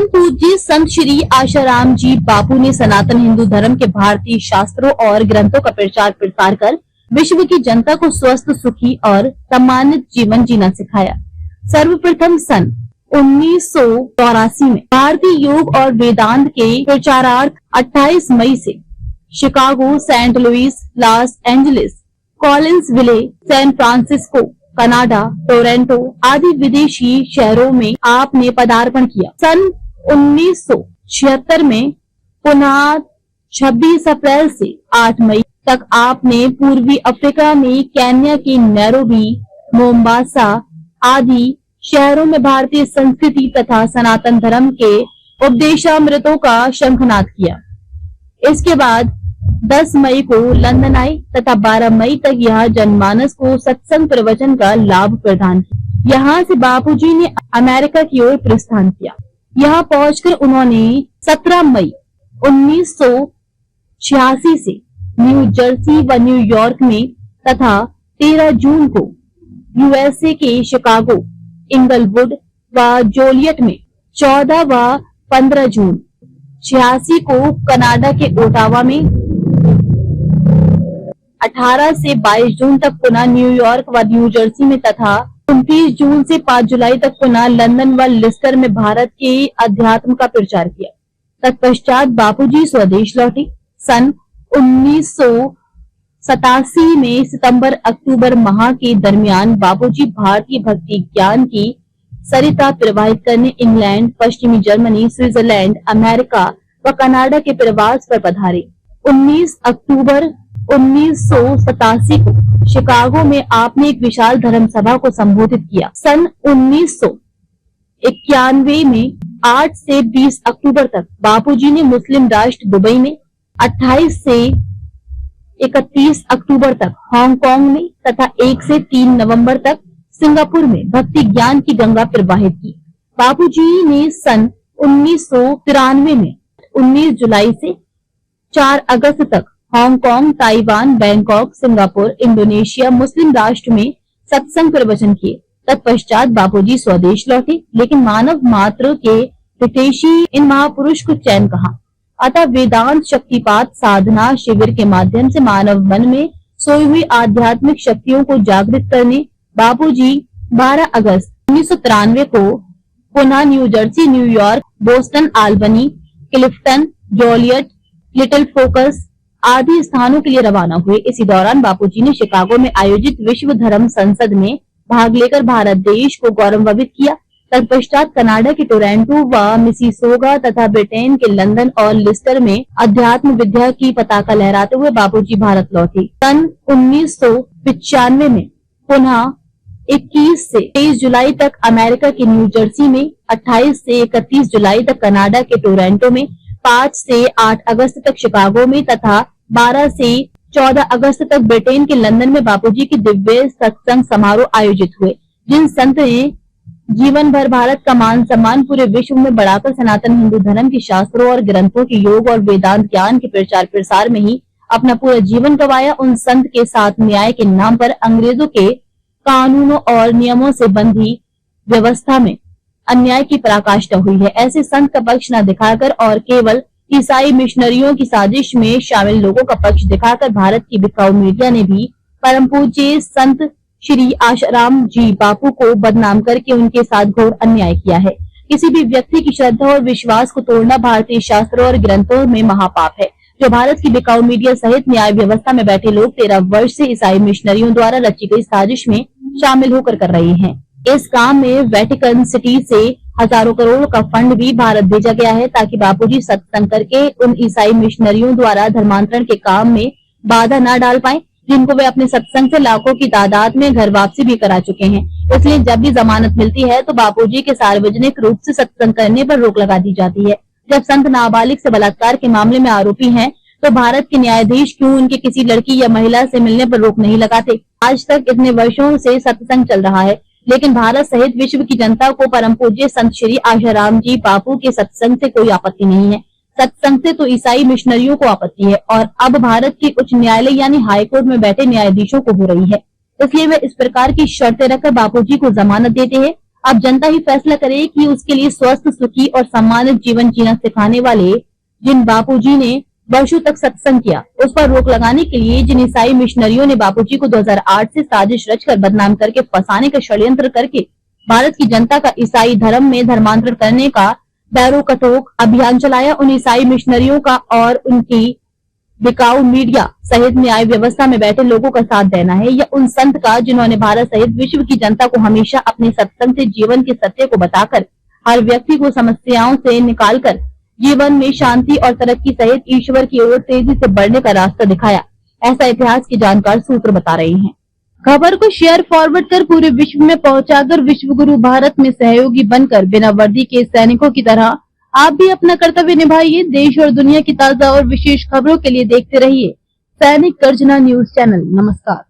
परम पूज्य संत श्री आशाराम जी बापू ने सनातन हिंदू धर्म के भारतीय शास्त्रों और ग्रंथों का प्रचार प्रसार कर विश्व की जनता को स्वस्थ, सुखी और सम्मानित जीवन जीना सिखाया। सर्वप्रथम सन 1984 में भारतीय योग और वेदांत के प्रचारार्थ 28 मई से Chicago, Saint Louis, Los Angeles, Collinsville, San Francisco, Canada, Toronto आदि विदेशी शहरों में आपने पदार्पण किया। सन 1976 में पुनः 26 अप्रैल से 8 मई तक आपने पूर्वी अफ्रीका में केन्या के नैरोबी, मोम्बासा आदि शहरों में भारतीय संस्कृति तथा सनातन धर्म के उपदेशामृतों का शंखनाद किया। इसके बाद 10 मई को लंदन आए तथा 12 मई तक यहाँ जनमानस को सत्संग प्रवचन का लाभ प्रदान किया। यहाँ से बापूजी ने अमेरिका की ओर प्रस्थान किया। यहाँ पहुंचकर उन्होंने 17 मई 1986 से न्यू जर्सी व न्यूयॉर्क में तथा 13 जून को यूएसए के शिकागो, इंगलवुड व जोलियट में, 14 व 15 जून 86 को कनाडा के ओटावा में, 18 से 22 जून तक पुनः न्यूयॉर्क व न्यू जर्सी में तथा 29 जून से 5 जुलाई तक पुनः लंदन व लिस्टर में भारत के अध्यात्म का प्रचार किया। तत्पश्चात बापूजी स्वदेश लौटे। सन 1987 में सितंबर-अक्टूबर माह के दरमियान बापूजी भारतीय भक्ति ज्ञान की सरिता प्रवाहित करने इंग्लैंड, पश्चिमी जर्मनी, स्विट्जरलैंड, अमेरिका व कनाडा के प्रवास पर पधारे। 19 अक्टूबर 1987 को शिकागो में आपने एक विशाल धर्म सभा को संबोधित किया। सन 1991 में 8 से 20 अक्टूबर तक बापूजी ने मुस्लिम राष्ट्र दुबई में, 28 से 31 अक्टूबर तक हांगकांग में तथा 1 से 3 नवंबर तक सिंगापुर में भक्ति ज्ञान की गंगा प्रवाहित की। बापूजी ने सन 1993 में 19 जुलाई से 4 अगस्त तक Hong Kong, Taiwan, Bangkok, Singapore, Indonesia Muslim राष्ट्र में सत्संग प्रवचन किए। तत्पश्चात बापूजी स्वदेश लौटे, लेकिन मानव मात्र के हितैषी इन महापुरुष को चैन कहा। अतः वेदांत शक्तिपात साधना शिविर के माध्यम से मानव मन में सोई हुई आध्यात्मिक शक्तियों को जागृत करने बापूजी 12 अगस्त 1993 को पुनः New Jersey, New York, Boston, Albany, Clifton, Joliet, Little Falls आदि स्थानों के लिए रवाना हुए। इसी दौरान बापूजी ने शिकागो में आयोजित विश्व धर्म संसद में भाग लेकर भारत देश को गौरवान्वित किया। तत्पश्चात कनाडा के टोरंटो व मिसिसोगा तथा ब्रिटेन के लंदन और लिस्टर में अध्यात्म विद्या की पताका लहराते हुए बापूजी भारत लौटे। सन 1995 में पुनः 21 से 23 जुलाई तक अमेरिका के न्यू जर्सी में, 28 से 31 जुलाई तक कनाडा के टोरंटो में, 5 से 8 अगस्त तक शिकागो में तथा 12 से 14 अगस्त तक ब्रिटेन के लंदन में बापूजी के दिव्य सत्संग समारोह आयोजित हुए। जिन संत ने जीवन भर भारत का मान सम्मान पूरे विश्व में बढ़ाकर सनातन हिंदू धर्म के शास्त्रों और ग्रंथों के योग और वेदांत ज्ञान के प्रचार प्रसार में ही अपना पूरा जीवन गवाया, उन संत के साथ न्याय के नाम पर अंग्रेजों के कानूनों और नियमों से बंधी व्यवस्था में अन्याय की पराकाष्ठा हुई है। ऐसे संत का पक्ष न दिखाकर और केवल ईसाई मिशनरियों की साजिश में शामिल लोगों का पक्ष दिखाकर भारत की बिकाऊ मीडिया ने भी परम पूज्य संत श्री आशाराम जी बापू को बदनाम करके उनके साथ घोर अन्याय किया है। किसी भी व्यक्ति की श्रद्धा और विश्वास को तोड़ना भारतीय शास्त्रों और ग्रंथों में महापाप है, जो भारत की बिकाऊ मीडिया सहित न्याय व्यवस्था में बैठे लोग 13 वर्ष से ईसाई मिशनरियों द्वारा रची गई साजिश में शामिल होकर कर रहे हैं। इस काम में वेटिकन सिटी से हजारों करोड़ का फंड भी भारत भेजा गया है, ताकि बापूजी सत्संग करके उन ईसाई मिशनरियों द्वारा धर्मांतरण के काम में बाधा न डाल पाए, जिनको वे अपने सत्संग से लाखों की तादाद में घर वापसी भी करा चुके हैं। इसलिए जब भी जमानत मिलती है तो बापूजी के सार्वजनिक रूप से सत्संग करने पर रोक लगा दी जाती है। जब संत नाबालिग से बलात्कार के मामले में आरोपी हैं, तो भारत के न्यायाधीश क्यों उनके किसी लड़की या महिला से मिलने पर रोक नहीं लगाते? आज तक इतने वर्षों से सत्संग चल रहा है, लेकिन भारत सहित विश्व की जनता को परम पूज्य संत श्री आशाराम जी बापू के सत्संग से कोई आपत्ति नहीं है। सत्संग से तो ईसाई मिशनरियों को आपत्ति है, और अब भारत के उच्च न्यायालय यानी हाईकोर्ट में बैठे न्यायाधीशों को हो रही है। इसलिए वे इस प्रकार की शर्तें रखकर बापूजी को जमानत देते हैं। अब जनता ही फैसला करे कि उसके लिए स्वस्थ, सुखी और सम्मानित जीवन जीना सिखाने वाले जिन बापूजी ने वर्षों तक सत्संग किया, उस पर रोक लगाने के लिए जिन ईसाई मिशनरियों ने बापूजी को 2008 से साजिश रचकर बदनाम करके फंसाने का षड्यंत्र करके भारत की जनता का ईसाई धर्म में धर्मांतरण करने का बैरो कटोक अभियान चलाया, उन ईसाई मिशनरियों का और उनकी बिकाऊ मीडिया सहित न्याय व्यवस्था में बैठे लोगों का साथ देना है, या उन संत का जिन्होंने भारत सहित विश्व की जनता को हमेशा अपने सत्संग से जीवन के सत्य को बताकर हर व्यक्ति को समस्याओं से निकालकर जीवन में शांति और तरक्की सहित ईश्वर की ओर तेजी से बढ़ने का रास्ता दिखाया, ऐसा इतिहास के जानकार सूत्र बता रहे हैं। खबर को शेयर फॉरवर्ड कर पूरे विश्व में पहुंचाकर विश्व गुरु भारत में सहयोगी बनकर बिना वर्दी के सैनिकों की तरह आप भी अपना कर्तव्य निभाइए। देश और दुनिया की ताजा और विशेष खबरों के लिए देखते रहिए सैनिक गर्जना न्यूज चैनल। नमस्कार।